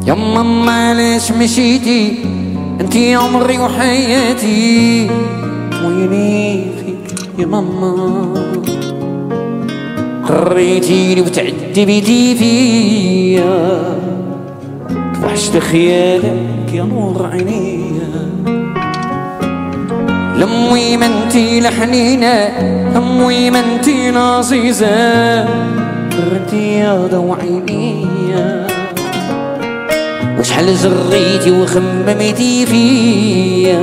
يا ماما ليش مشيتي انتي عمري وحياتي ويني فيك يا ماما قريتيني وتعذبتي فيا توحشت خيالك يا نور عينيا لمي ما انتي لحنينة لمي ما انتي لعزيزة قرتي يا ضو عينيا وشحال جريتي وخممتي فيا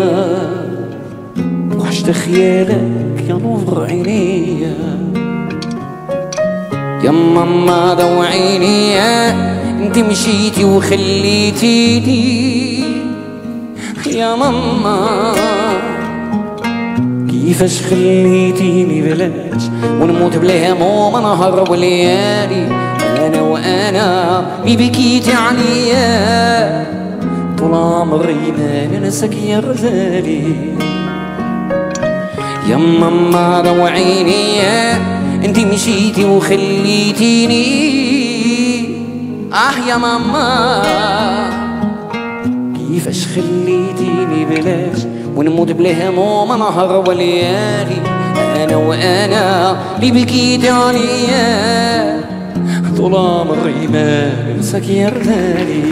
وحشت خيالك يا نور عينيا يا ماما ضو عينيا انتي مشيتي وخليتيني يا ماما كيفاش خليتيني بلاش ونموت بلا هموم نهار وليالي انا وانا مي بكيتي عليا طول عمري ما ننساك يا غزالي يا ماما ضو عينيا انتي مشيتي وخليتيني يا ماما كيفاش خليتيني بلاش ونموت بلا هموم نهار وليالي انا وانا اللي بكيتي عليا طول عمري ما ننساك يا غزالي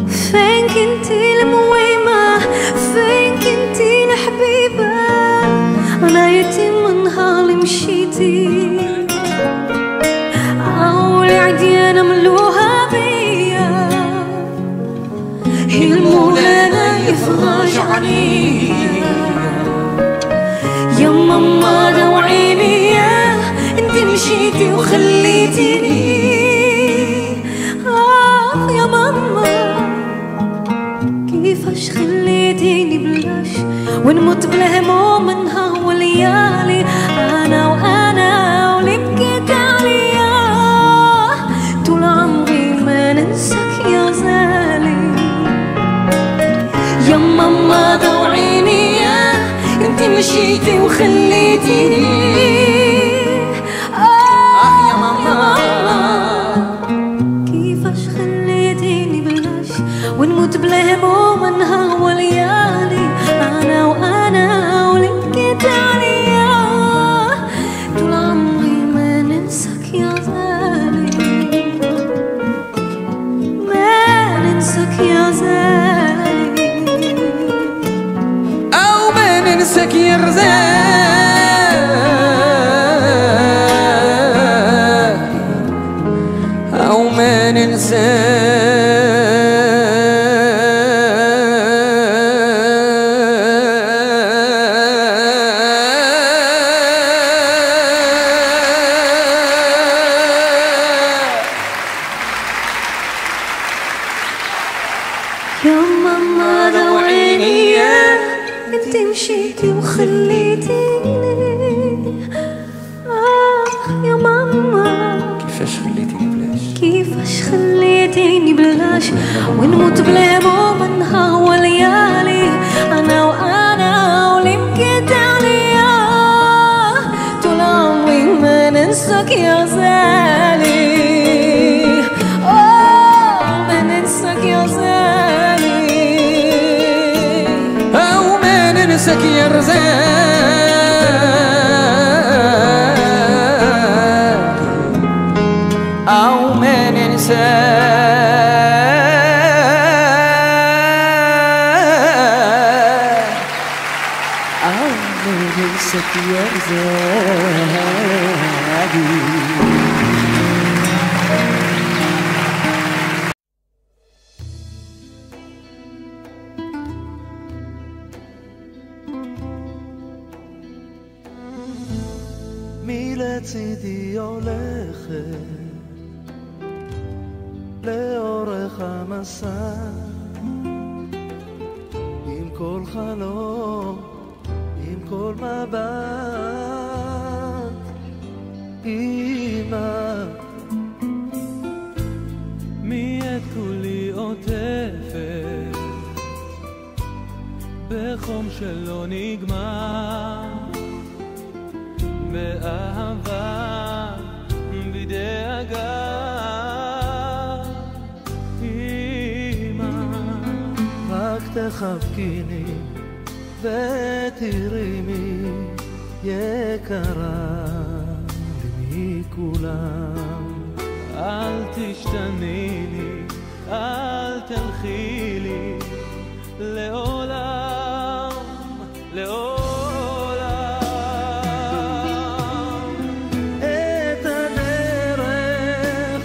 فين كنتي المويمة فين كنتي الحبيبة انا يتيم من نهار اللي مشيتي عولي عديانة ملوها بيا هي المولانا يفرج عليا يا ماما ضو عينيا انتي مشيتي وخليتيني يا ماما كيفاش خليتيني بلاش ونموت بلا هموم نهار وليالي انا وانا واللي بكيت عليا طول عمري ما ننساك يا غزالي يا ماما ضو عينيا انتي مشيتي وخليتيني يا ماما كيفاش خليتيني بلاش ونموت بلا هموم نهار وليالي انا وانا واللي بكيت عليا طول عمري ما ننساك يا غزالي ما ننساك يا غزالي او ما ننساك يا غزالي او ما ننساك يا ماما ضو عينيا انتي مشيتي وخليتيني يا ماما كيفاش خليتيني بلاش كيفاش خليتيني بلاش ونموت بلا هموم نهار وليالي انا وانا واللي بكيت عليا طول عمري ما ننساك يا غزالي ما ننساك يا غزالي او ما ننساك يا غزالي او ما ننساك او ما ننساك يا غزالي מלצידי הולכת לאורך המסע עם כל חלום, עם כל מבט אמא מי את כולי עוטפת בחום שלא נגמר באהבה בידי חבקיני ותראימי יקרה לי מכולם. אל תשתני לי, אל תלכי לי לעולם, לעולם. את הדרך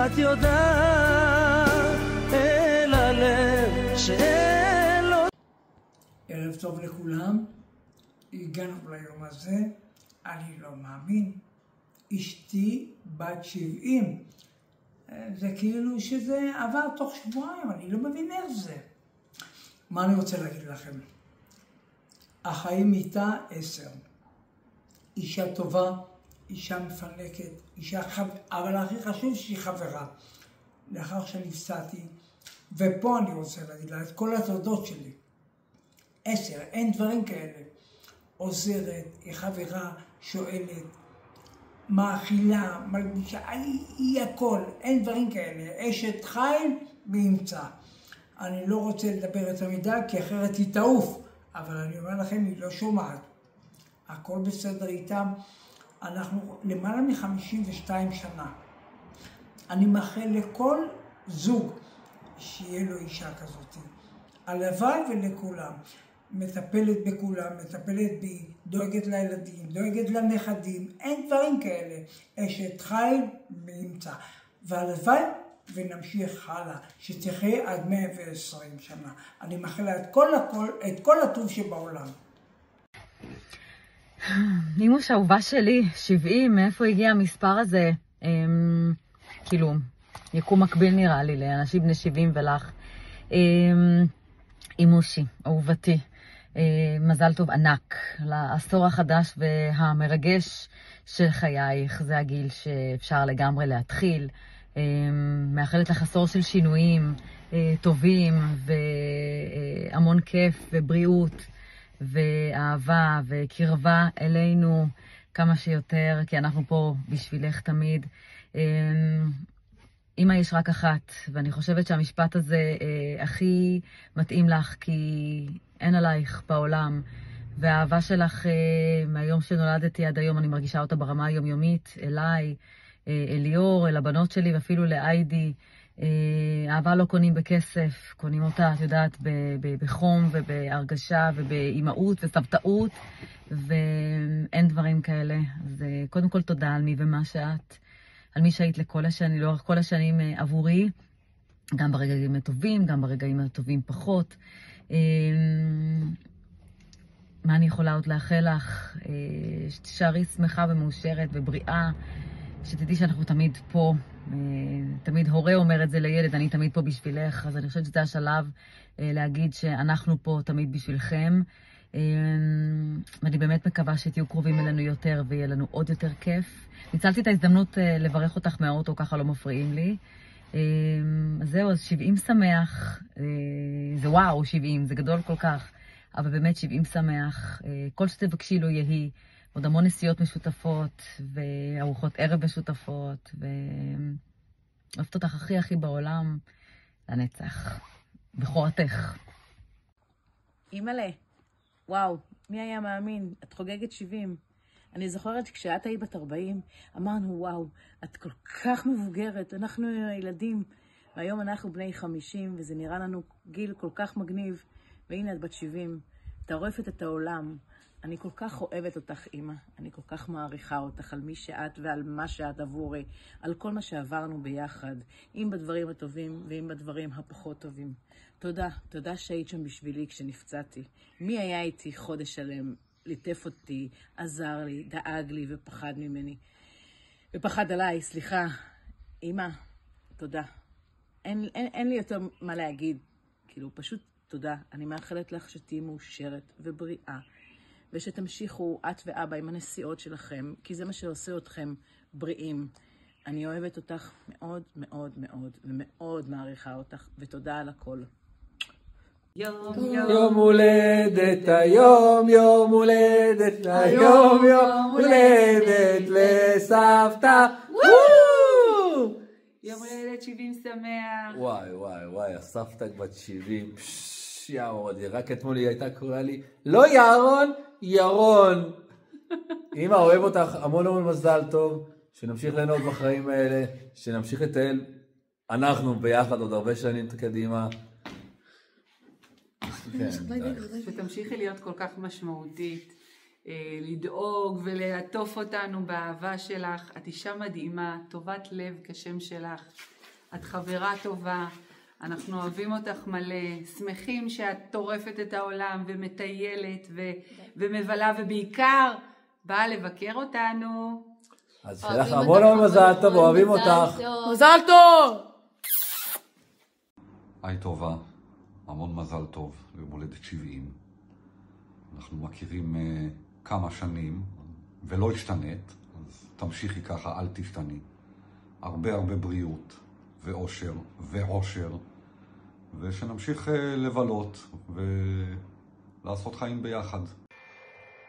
את יודעת, אל הלב שאין לו. ערב טוב לכולם, הגענו ליום הזה, אני לא מאמין, אשתי בת 70, זה כאילו שזה עבר תוך שבועיים, אני לא מבין איך זה. מה אני רוצה להגיד לכם? החיים איתה 10, אישה טובה, אישה מפנקת, אבל הכי חשוב שהיא חברה. לאחר שנפסעתי, ופה אני רוצה להגיד לה את כל התודות שלי. 10, אין דברים כאלה. עוזרת, היא חברה, שואלת, מאכילה, מלבישה, היא הכל, אין דברים כאלה. אשת חיל וימצא. אני לא רוצה לדבר יותר מדי, כי אחרת היא תעוף, אבל אני אומר לכם, היא לא שומעת. הכל בסדר איתם. אנחנו למעלה מ-52 שנה. אני מאחל לכל זוג שיהיה לו אישה כזאת. הלוואי ולכולם. מטפלת בכולם, מטפלת בי, דואגת לילדים, דואגת לנכדים, אין דברים כאלה. אשת חיל וימצא. והלוואי ונמשיך הלאה, שתחיה עד 120 שנה. אני מאחל את כל הטוב שבעולם. נימוש אהובה שלי, 70, מאיפה הגיע המספר הזה? כאילו, יקום מקביל נראה לי, לאנשים בני 70 ולך. אימושי, אהובתי, מזל טוב ענק, לעשור החדש והמרגש של חייך, זה הגיל שאפשר לגמרי להתחיל. מאחלת לך עשור של שינויים טובים והמון כיף ובריאות ואהבה וקרבה אלינו כמה שיותר, כי אנחנו פה בשבילך תמיד. אמא יש רק אחת, ואני חושבת שהמשפט הזה הכי מתאים לך, כי אין עלייך בעולם, והאהבה שלך מהיום שנולדתי עד היום, אני מרגישה אותה ברמה היומיומית, אליי, אליאור, אל הבנות שלי ואפילו לאיידי. אהבה לא קונים בכסף, קונים אותה, את יודעת, בחום ובהרגשה ובאימהות וסבתאות, ואין דברים כאלה. אז קודם כל תודה על מי ומה שאת, על מי שהיית לכל השנים, לאורך כל השנים עבורי, גם ברגעים הטובים, גם ברגעים הטובים פחות. מה אני יכולה עוד לאחל לך? שתשארי שמחה ומאושרת ובריאה, שתדעי שאנחנו תמיד פה, תמיד הורה אומר את זה לילד, אני תמיד פה בשבילך, אז אני חושבת שזה השלב להגיד שאנחנו פה תמיד בשבילכם, ואני באמת מקווה שתהיו קרובים אלינו יותר ויהיה לנו עוד יותר כיף. ניצלתי את ההזדמנות לברך אותך מהאוטו, ככה לא מפריעים לי. אז זהו, אז 70 שמח, זה וואו 70, זה גדול כל כך, אבל באמת 70 שמח, כל שתבקשי לו יהי, עוד המון נסיעות משותפות, וארוחות ערב משותפות, ואוהבת אותך הכי הכי בעולם, לנצח, בכורתך. אימא'לה, וואו, מי היה מאמין? את חוגגת 70. אני זוכרת כשאת היית בת 40, אמרנו, וואו, את כל כך מבוגרת, אנחנו ילדים, והיום אנחנו בני 50, וזה נראה לנו גיל כל כך מגניב, והנה את בת 70, טרפת את העולם. אני כל כך אוהבת אותך, אמא. אני כל כך מעריכה אותך על מי שאת ועל מה שאת עבורי, על כל מה שעברנו ביחד, אם בדברים הטובים ואם בדברים הפחות טובים. תודה, תודה שהיית שם בשבילי כשנפצעתי. מי היה איתי חודש שלם, ליטף אותי, עזר לי, דאג לי ופחד ממני. ופחד עליי, סליחה. אמא, תודה. אין לי יותר מה להגיד. כאילו, פשוט תודה. אני מאחלת לך שתהיי מאושרת ובריאה. ושתמשיכו את ואבא עם הנסיעות שלכם, כי זה מה שעושה אתכם בריאים. אני אוהבת אותך מאוד מאוד מאוד, ומאוד מעריכה אותך, ותודה על הכל. יום הולדת היום, יום הולדת היום, יום הולדת לסבתא. יום הולדת 70 שמח. וואי, הסבתא בת 70. שיערודי, רק אתמול היא הייתה קוראה לי, לא יערון, ירון. אמא, אוהב אותך, המון המון מזל טוב, שנמשיך ליהנות בחיים האלה, שנמשיך לטייל, אנחנו ביחד עוד הרבה שנים קדימה. שתמשיכי להיות כל כך משמעותית, לדאוג ולעטוף אותנו באהבה שלך. את אישה מדהימה, טובת לב כשם שלך, את חברה טובה, אנחנו אוהבים אותך מלא, שמחים שאת טורפת את העולם ומטיילת ומבלה, ובעיקר באה לבקר אותנו. אז שיהיה לך המון המון מזל טוב, אוהבים אותך. מזל טוב! היי טובה, המון מזל טוב ליום הולדת 70. אנחנו מכירים כמה שנים ולא השתנית, אז תמשיכי ככה, אל תשתני. הרבה הרבה בריאות ואושר ועושר, ושנמשיך לבלות ולעשות חיים ביחד.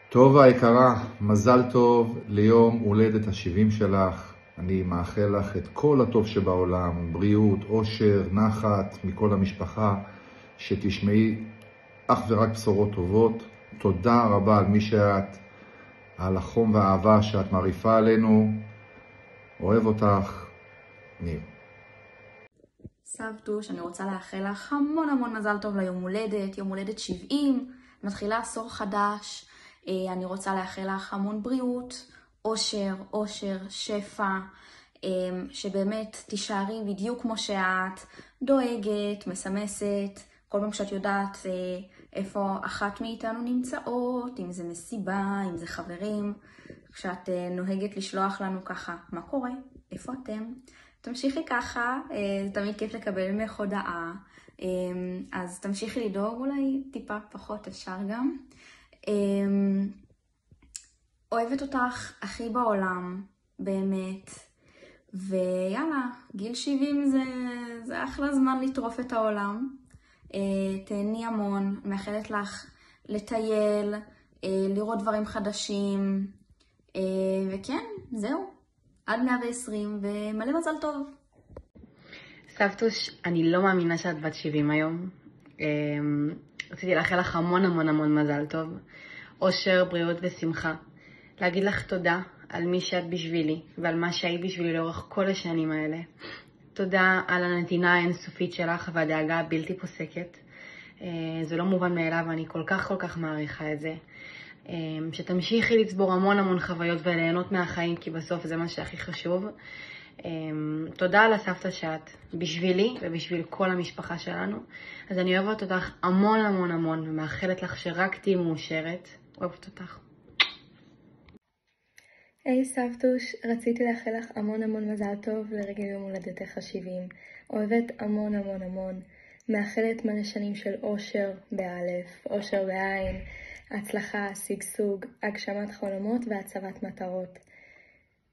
טובה היקרה, מזל טוב ליום הולדת ה-70 שלך. אני מאחל לך את כל הטוב שבעולם, בריאות, אושר, נחת מכל המשפחה, שתשמעי אך ורק בשורות טובות. תודה רבה על מי שאת, על החום והאהבה שאת מעריפה עלינו. אוהב אותך, ניר. סבתוש, אני רוצה לאחל לך המון המון מזל טוב ליום הולדת, יום הולדת 70, מתחילה עשור חדש. אני רוצה לאחל לך המון בריאות, אושר, שפע, שבאמת תישארי בדיוק כמו שאת, דואגת, מסמסת, כל פעם שאת יודעת איפה אחת מאיתנו נמצאות, אם זה מסיבה, אם זה חברים, כשאת נוהגת לשלוח לנו ככה, מה קורה? איפה אתם? תמשיכי ככה, זה תמיד כיף לקבל ממך הודעה, אז תמשיכי לדאוג, אולי טיפה פחות אפשר גם. אוהבת אותך הכי בעולם, באמת, ויאללה, גיל 70 זה אחלה זמן לטרוף את העולם. תהני המון, מאחלת לך לטייל, לראות דברים חדשים, וכן, זהו, עד 120 ומלא מזל טוב. סבתוש, אני לא מאמינה שאת בת 70 היום. רציתי לאחל לך המון המון המון מזל טוב, אושר, בריאות ושמחה. להגיד לך תודה על מי שאת בשבילי ועל מה שהיית בשבילי לאורך כל השנים האלה. תודה על הנתינה האינסופית שלך והדאגה הבלתי פוסקת. זה לא מובן מאליו, ואני כל כך מעריכה את זה. שתמשיכי לצבור המון המון חוויות וליהנות מהחיים, כי בסוף זה מה שהכי חשוב. תודה על הסבתא שאת בשבילי ובשביל כל המשפחה שלנו. אז אני אוהבת אותך המון המון המון, ומאחלת לך שרק תהיי מאושרת. אוהבת אותך. היי סבתוש, רציתי לאחל לך המון המון מזל טוב לרגל יום הולדתך ה-70. אוהבת המון המון המון. מאחלת מלא שנים של אושר באלף, אושר בעין, הצלחה, שגשוג, הגשמת חלומות והצבת מטרות.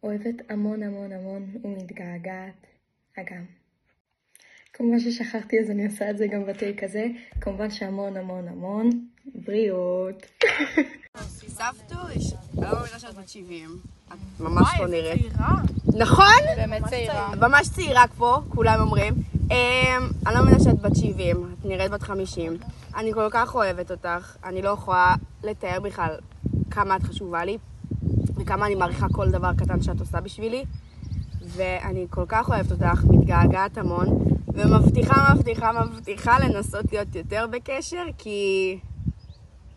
אוהבת המון המון המון ומתגעגעת. אגם. כמובן ששכחתי, אז אני עושה את זה גם בטייק הזה. כמובן שהמון המון המון בריאות. סבתוש, אני לא מאמינה שאת בת 70. את ממש לא נראית. נכון? באמת צעירה. ממש צעירה פה, כולם אומרים. אני לא מאמינה שאת בת 70, את נראית בת 50. אני כל כך אוהבת אותך. אני לא יכולה לתאר בכלל כמה את חשובה לי, וכמה אני מעריכה כל דבר קטן שאת עושה בשבילי. ואני כל כך אוהבת אותך, מתגעגעת המון, ומבטיחה לנסות להיות יותר בקשר, כי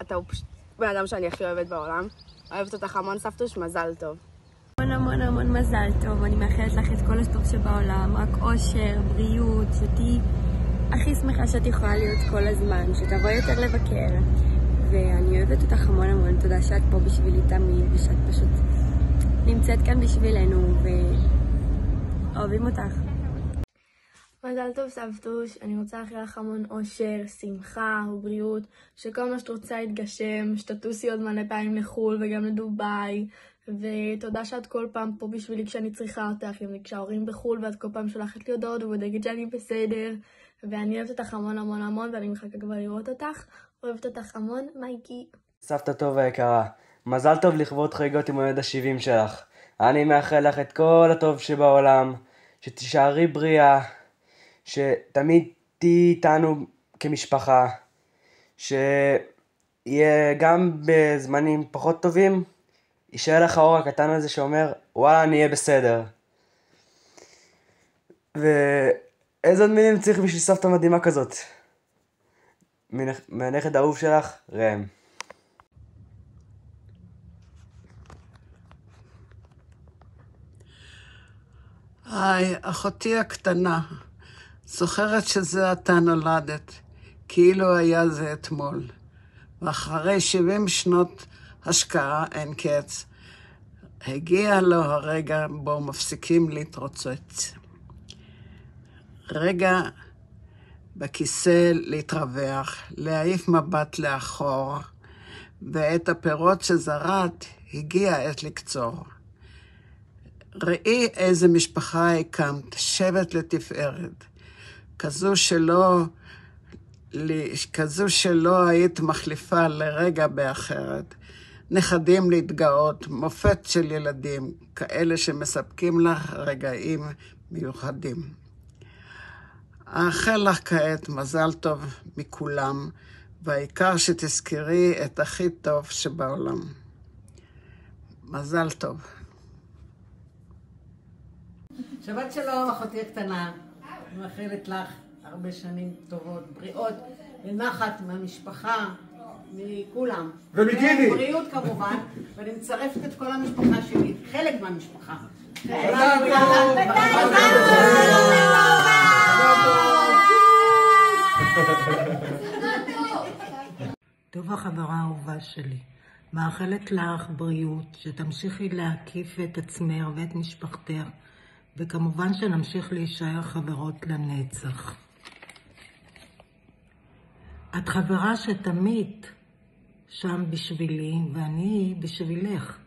אתה פשוט בן אדם שאני הכי אוהבת בעולם. אוהבת אותך המון סבתוש, מזל טוב. המון המון מזל טוב, אני מאחלת לך את כל הטוב שבעולם, רק אושר, בריאות, שתהי הכי שמחה שאת יכולה להיות כל הזמן, שתבואי יותר לבקר, ואני אוהבת אותך המון המון, תודה שאת פה בשבילי תמיד, ושאת פשוט נמצאת כאן בשבילנו, ואוהבים אותך. מזל טוב סבתוש, אני רוצה לאחל לך המון אושר, שמחה ובריאות, שכל מה שאת רוצה יתגשם, שתטוסי עוד מלא פעמים לחול וגם לדובאי, ותודה שאת כל פעם פה בשבילי כשאני צריכה אותך, כשההורים בחול ואת כל פעם שולחת לי הודעות ובודקת שאני בסדר, ואני אוהבת אותך המון המון המון ואני מחכה כבר לראות אותך, אוהבת אותך המון, מייקי. סבתא טובה יקרה, מזל טוב לכבוד חגיגות עם הולדת ה-70 שלך. אני מאחל לך את כל הטוב שבעולם, שתישארי בריאה, שתמיד תהיי איתנו כמשפחה, שיהיה גם בזמנים פחות טובים, יישאר לך האור הקטן הזה שאומר, וואלה, אני אהיה בסדר. ואיזה עוד מילים צריך בשביל סבתא מדהימה כזאת? מהנכד האהוב שלך, ראם. היי, אחותי הקטנה, זוכרת שזה אתה נולדת, כאילו היה זה אתמול. ואחרי 70 שנות השקעה אין קץ, הגיע לו הרגע בו מפסיקים להתרוצץ. רגע בכיסא להתרווח, להעיף מבט לאחור, ואת הפירות שזרעת הגיע עת לקצור. ראי איזה משפחה הקמת, שבט לתפארת, כזו שלא היית מחליפה לרגע באחרת. נכדים להתגאות, מופת של ילדים, כאלה שמספקים לך רגעים מיוחדים. אאחל לך כעת מזל טוב מכולם, והעיקר שתזכרי את הכי טוב שבעולם. מזל טוב. שבת שלום, אחותי הקטנה. אני מאחלת לך הרבה שנים טובות, בריאות, ונחת מהמשפחה, מכולם. ומגיני. בריאות כמובן, ואני מצרפת את כל המשפחה שלי, חלק מהמשפחה. טוב, החברה האהובה שלי, מאחלת לך בריאות, שתמשיכי להקיף את עצמך ואת משפחתך, וכמובן שנמשיך להישאר חברות לנצח. את חברה שתמיד שם בשבילי, ואני בשבילך.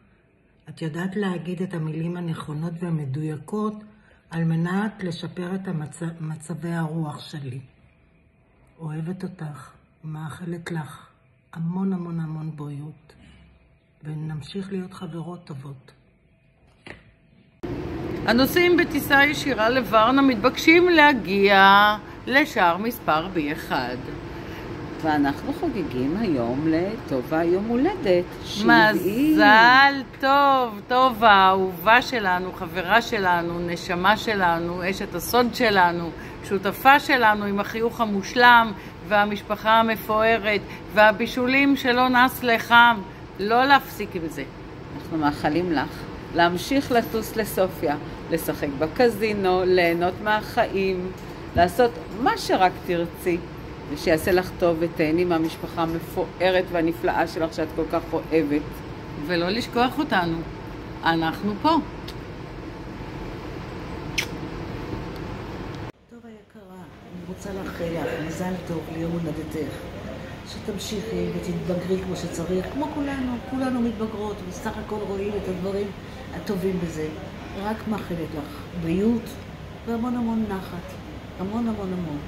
את יודעת להגיד את המילים הנכונות והמדויקות על מנת לשפר את מצבי הרוח שלי. אוהבת אותך ומאחלת לך המון המון המון בריאות, ונמשיך להיות חברות טובות. הנוסעים בטיסה ישירה לוורנה מתבקשים להגיע לשער מספר B1. ואנחנו חוגגים היום לטובה יום הולדת 70. מזל טוב, טובה, האהובה שלנו, חברה שלנו, נשמה שלנו, אשת הסוד שלנו, שותפה שלנו עם החיוך המושלם והמשפחה המפוארת והבישולים שלא נס לחם. לא להפסיק עם זה. אנחנו מאחלים לך להמשיך לטוס לסופיה, לשחק בקזינו, ליהנות מהחיים, לעשות מה שרק תרצי, ושיעשה לך טוב ותהני מהמשפחה המפוארת והנפלאה שלך שאת כל כך אוהבת. ולא לשכוח אותנו, אנחנו פה. טוב היקרה, אני רוצה לאחל לך מזל טוב ליום הולדתך. שתמשיכי ותתבגרי כמו שצריך, כמו כולנו מתבגרות, וסך הכל רואים את הדברים הטובים בזה. רק מאחלת לך בריאות והמון המון נחת, המון המון המון.